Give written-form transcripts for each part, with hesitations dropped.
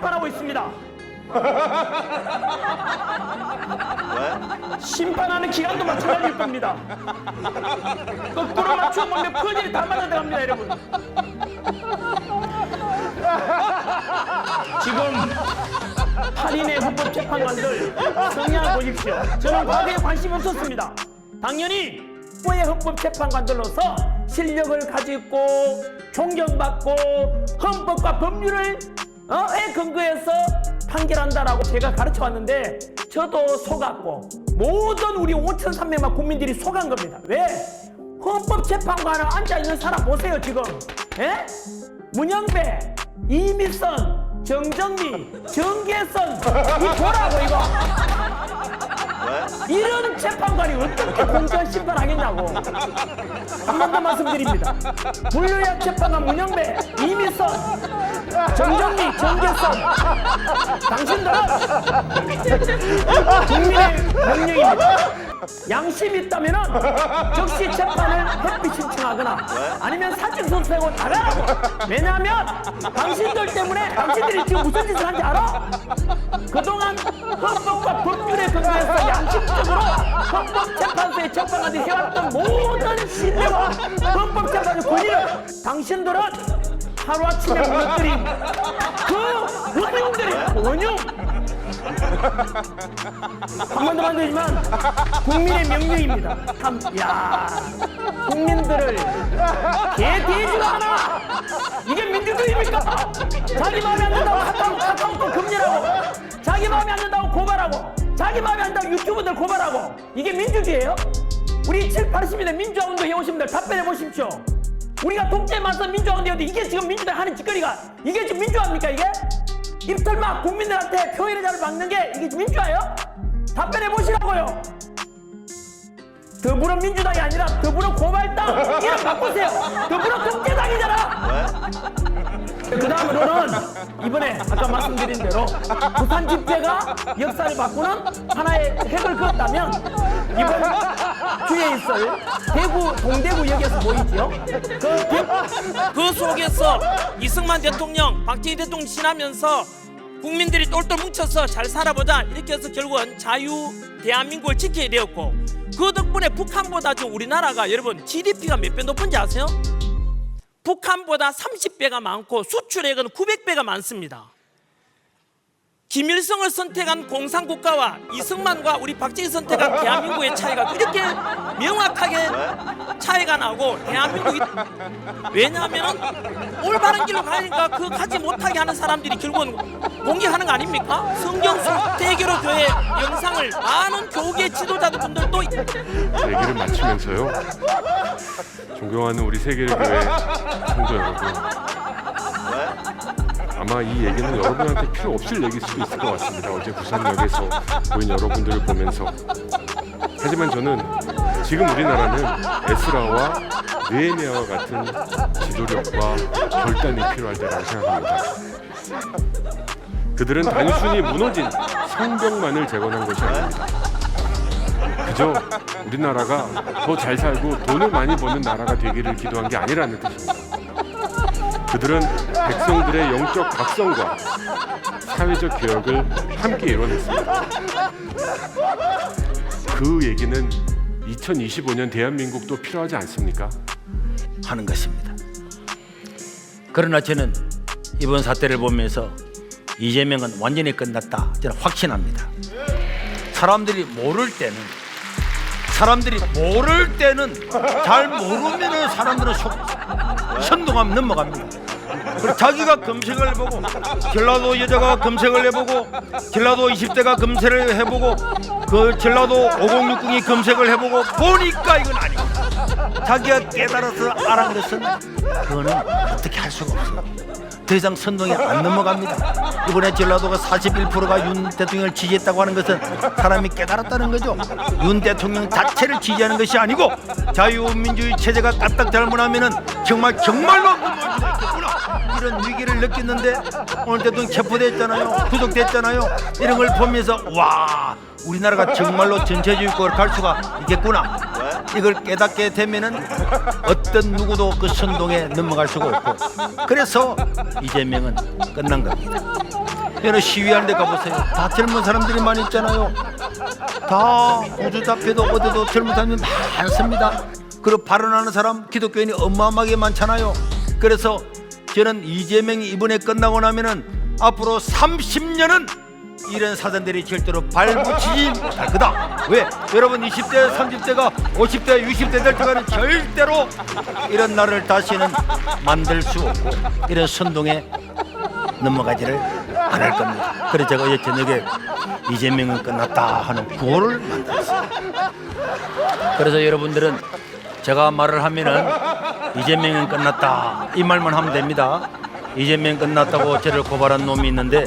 심판하고 있습니다. 심판하는 기간도 마찬가지일 겁니다. 거꾸로 맞추면 퍼즐이 다 맞아 들어갑니다, 여러분. 지금 8인의 헌법재판관들 성향을 보십시오. 저는 과거에 관심 없었습니다. 당연히 후의 헌법재판관들로서 실력을 가지고 존경받고 헌법과 법률을 에 근거해서 판결한다라고 제가 가르쳐왔는데 저도 속았고 모든 우리 5,300만 국민들이 속은 겁니다. 왜? 헌법재판관을 앉아있는 사람 보세요 지금. 에? 문영배, 이미선, 정정미, 정계선 이 보라고 이거. 이런 재판관이 어떻게 공정한 심판하겠냐고. 한 번 더 말씀드립니다. 물류약 재판관 문영배, 이미선, 정정미, 정계선 당신들은 국민의 명령입니다. 양심이 있다면 즉시 재판을 회피 신청하거나 아니면 사직서를 내고 나가라고. 왜냐하면 당신들 때문에 당신들이 지금 무슨 짓을 한지 알아? 그동안 헌법과 법률에 근거해서 양심적으로 헌법재판소에 재판관들이 해왔던 모든 신뢰와 헌법재판의 권위를 당신들은 하루아침에 무너뜨린 그 은행들의 원흉. 한 번도 안 되지만 국민의 명령입니다. 참, 야, 국민들을 개돼지가 하나. 이게 민주주의입니까? 자기 마음에 안 든다고 카카오톡 금지라고, 자기 마음에 안 든다고 고발하고, 자기 마음에 안 든다고 유튜브들 고발하고, 이게 민주주의예요? 우리 7, 80년대 민주화운동 해오신 분들 답변해 보십시오. 우리가 독재에 맞서 민주화운동인데 이게 지금 민주당 하는 짓거리가 이게 지금 민주화입니까 이게? 입틀막 국민들한테 표현의 자를 막는 게 이게 민주화예요? 답변해 보시라고요. 더불어민주당이 아니라 더불어고발당 이름 바꾸세요. 더불어독재당이잖아. 그 다음으로는 이번에 아까 말씀드린 대로 부산 집회가 역사를 바꾸는 하나의 획을 그었다면 이번 주에 있을 대구 동대구역에서 보이죠. 그 속에서 이승만 대통령, 박정희 대통령 지나면서 국민들이 똘똘 뭉쳐서 잘 살아보자 이렇게 해서 결국은 자유 대한민국을 지켜야 되었고, 그 덕분에 북한보다 좀 우리나라가 여러분 GDP가 몇 배 높은지 아세요? 북한보다 30배가 많고 수출액은 900배가 많습니다. 김일성을 선택한 공산국가와 이승만과 우리 박정희 선택한 대한민국의 차이가 이렇게 명확하게 차이가 나고, 대한민국이 왜냐하면 올바른 길로 가니까 그 가지 못하게 하는 사람들이 결국은 공격하는 거 아닙니까? 성경수 대교로 교회 영상을 많은 교계 지도자들분들도 얘기를 마치면서요, 존경하는 우리 세계교회 성도 여러분, 아마 이 얘기는 여러분한테 필요 없을 얘기일 수도 있을 것 같습니다. 어제 부산역에서 보인 여러분들을 보면서. 하지만 저는 지금 우리나라는 에스라와 느헤미야와 같은 지도력과 결단이 필요할 때라고 생각합니다. 그들은 단순히 무너진 성벽만을 재건한 것이 아닙니다. 그저 우리나라가 더 잘 살고 돈을 많이 버는 나라가 되기를 기도한 게 아니라는 뜻입니다. 그들은 백성들의 영적 각성과 사회적 개혁을 함께 이뤄냈습니다. 그 얘기는 2025년 대한민국도 필요하지 않습니까? 하는 것입니다. 그러나 저는 이번 사태를 보면서 이재명은 완전히 끝났다 저는 확신합니다. 사람들이 모를 때는 잘 모르면 사람들은 선동하면 넘어갑니다. 그리고 자기가 검색을 해보고, 전라도 여자가 검색을 해보고, 전라도 20대가 검색을 해보고, 그 전라도 5060이 검색을 해보고 보니까 이건 아니고, 자기가 깨달아서 알은 것은 그거는 어떻게 할 수가 없어요. 더 이상 선동이 안 넘어갑니다. 이번에 전라도가 41%가 윤 대통령을 지지했다고 하는 것은 사람이 깨달았다는 거죠. 윤 대통령 자체를 지지하는 것이 아니고 자유민주주의 체제가 까딱 잘못하면은 정말로 넘어갈 수가 있겠구나, 이런 위기를 느꼈는데 오늘 대통령 체포됐잖아요. 구속됐잖아요. 이런 걸 보면서 와, 우리나라가 정말로 전체주의 국가로 갈 수가 있겠구나, 이걸 깨닫게 되면은 어떤 누구도 그 선동에 넘어갈 수가 없고, 그래서 이재명은 끝난 겁니다. 여느 시위하는 데 가보세요. 다 젊은 사람들이 많이 있잖아요. 다 우주 잡혀도 어디도 젊은 사람이 많습니다. 그리고 발언하는 사람 기독교인이 어마어마하게 많잖아요. 그래서 저는 이재명이 이번에 끝나고 나면은 앞으로 30년은 이런 사단들이 절대로 발붙이지 못할 거다. 왜? 여러분 20대, 30대가 50대, 60대 될 때까지 절대로 이런 나라를 다시는 만들 수 없고 이런 선동에 넘어가지를 않을 겁니다. 그래서 제가 어제 저녁에 이재명은 끝났다 하는 구호를 만들었어요. 그래서 여러분들은 제가 말을 하면은 이재명은 끝났다 이 말만 하면 됩니다. 이재명 끝났다고 저를 고발한 놈이 있는데,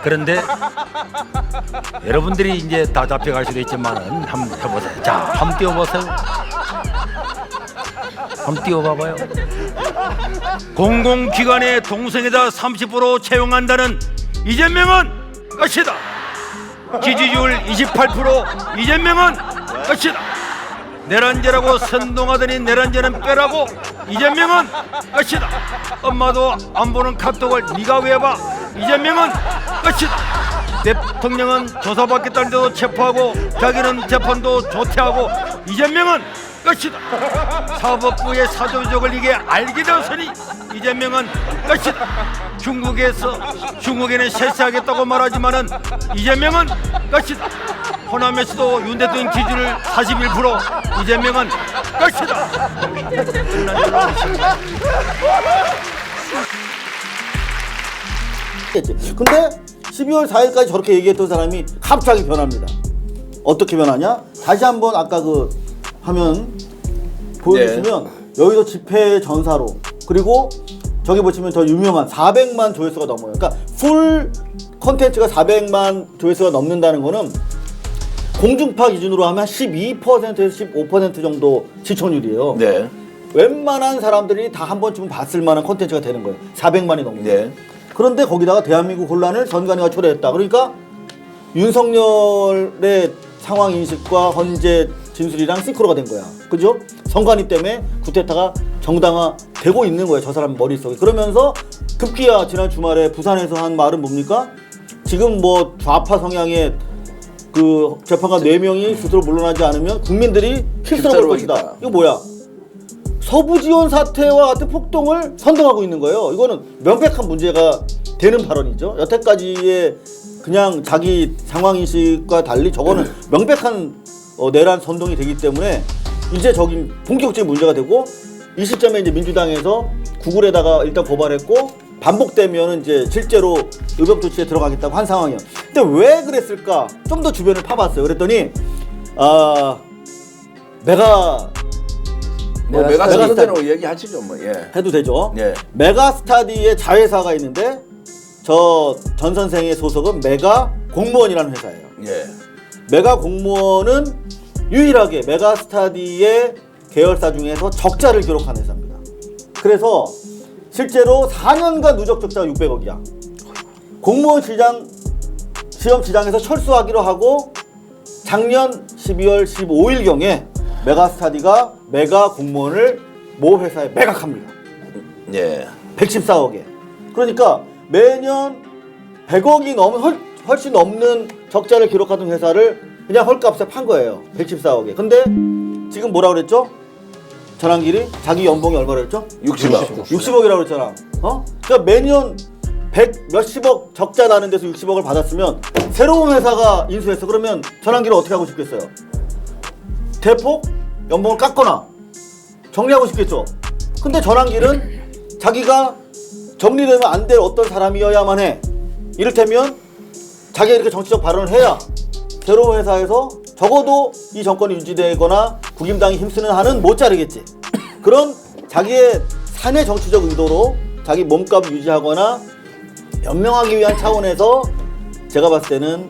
그런데 여러분들이 이제 다 잡혀갈 수도 있지만은 한번 해보세요. 자, 한번 띄워보세요. 한번 띄워봐봐요. 공공기관의 동성애자 30% 채용한다는 이재명은 끝이다. 지지율 28% 이재명은 끝이다. 내란죄라고 선동하더니 내란죄는 빼라고 이재명은 끝이다. 엄마도 안 보는 카톡을 네가 왜 봐? 이재명은 끝이다. 대통령은 조사받겠다는데도 체포하고 자기는 재판도 조퇴하고 이재명은 끝이다. 사법부의 사조적을 이게 알게 되었으니 이재명은 끝이다. 중국에는 쇄신하겠다고 말하지만은 이재명은 끝이다. 호남에서도 윤 대통령 지지율 41%, 이재명은 끝이다. 근데 12월 4일까지 저렇게 얘기했던 사람이 갑자기 변합니다. 어떻게 변하냐? 다시 한번 아까 그 화면 보여주시면 여기서 집회 전사로, 그리고 저기 보시면 더 유명한 400만 조회수가 넘어요. 그러니까 풀 컨텐츠가 400만 조회수가 넘는다는 거는 공중파 기준으로 하면 12%에서 15% 정도 시청률이에요. 네. 웬만한 사람들이 다 한 번쯤은 봤을 만한 콘텐츠가 되는 거예요. 400만이 넘는 거예요. 네. 그런데 거기다가 대한민국 혼란을 전관위가 초래했다. 그러니까 윤석열의 상황 인식과 헌재 진술이랑 싱크로가 된 거야. 그죠? 선관위 때문에 쿠데타가 정당화되고 있는 거예요. 저 사람 머릿속에. 그러면서 급기야 지난 주말에 부산에서 한 말은 뭡니까? 지금 뭐 좌파 성향의 그 재판관 4명이 스스로 물러나지 않으면 국민들이 필사로 볼 것이다. 이거 뭐야? 서부지원 사태와 같은 폭동을 선동하고 있는 거예요. 이거는 명백한 문제가 되는 발언이죠. 여태까지의 그냥 자기 상황인식과 달리 저거는 명백한 내란 선동이 되기 때문에 이제 저기 본격적인 문제가 되고, 이 시점에 이제 민주당에서 구글에다가 일단 고발했고 반복되면 이제 실제로 의법 조치에 들어가겠다고 한 상황이에요. 근데 왜 그랬을까? 좀 더 주변을 파봤어요. 그랬더니 뭐 메가스타디. 메가스타디라고 얘기하시죠, 뭐. 예. 해도 되죠. 예. 메가스타디의 자회사가 있는데 저 전 선생의 소속은 메가 공무원이라는 회사예요. 예. 메가 공무원은 유일하게 메가스타디의 계열사 중에서 적자를 기록한 회사입니다. 그래서 실제로 4년간 누적 적자가 600억이야. 공무원 시험 시장에서 철수하기로 하고 작년 12월 15일경에 메가스타디가 메가 공무원을 모 회사에 매각합니다. 예. 114억에. 그러니까 매년 100억이 훨씬 넘는 적자를 기록하던 회사를 그냥 헐값에 판 거예요. 114억에. 근데 지금 뭐라 그랬죠? 전환길이 자기 연봉이 얼마라 그랬죠? 60억. 60억이라고 그랬잖아. 그러니까 매년 100 몇십억 적자 나는 데서 60억을 받았으면 새로운 회사가 인수했어. 그러면 전환길은 어떻게 하고 싶겠어요? 대폭 연봉을 깎거나 정리하고 싶겠죠. 근데 전환길은 자기가 정리되면 안 될 어떤 사람이어야만 해. 이를테면 자기가 이렇게 정치적 발언을 해야 새로운 회사에서 적어도 이 정권이 유지되거나 국임당이 힘쓰는 한은 못 자르겠지. 그런 자기의 사내 정치적 의도로 자기 몸값을 유지하거나 연명하기 위한 차원에서 제가 봤을 때는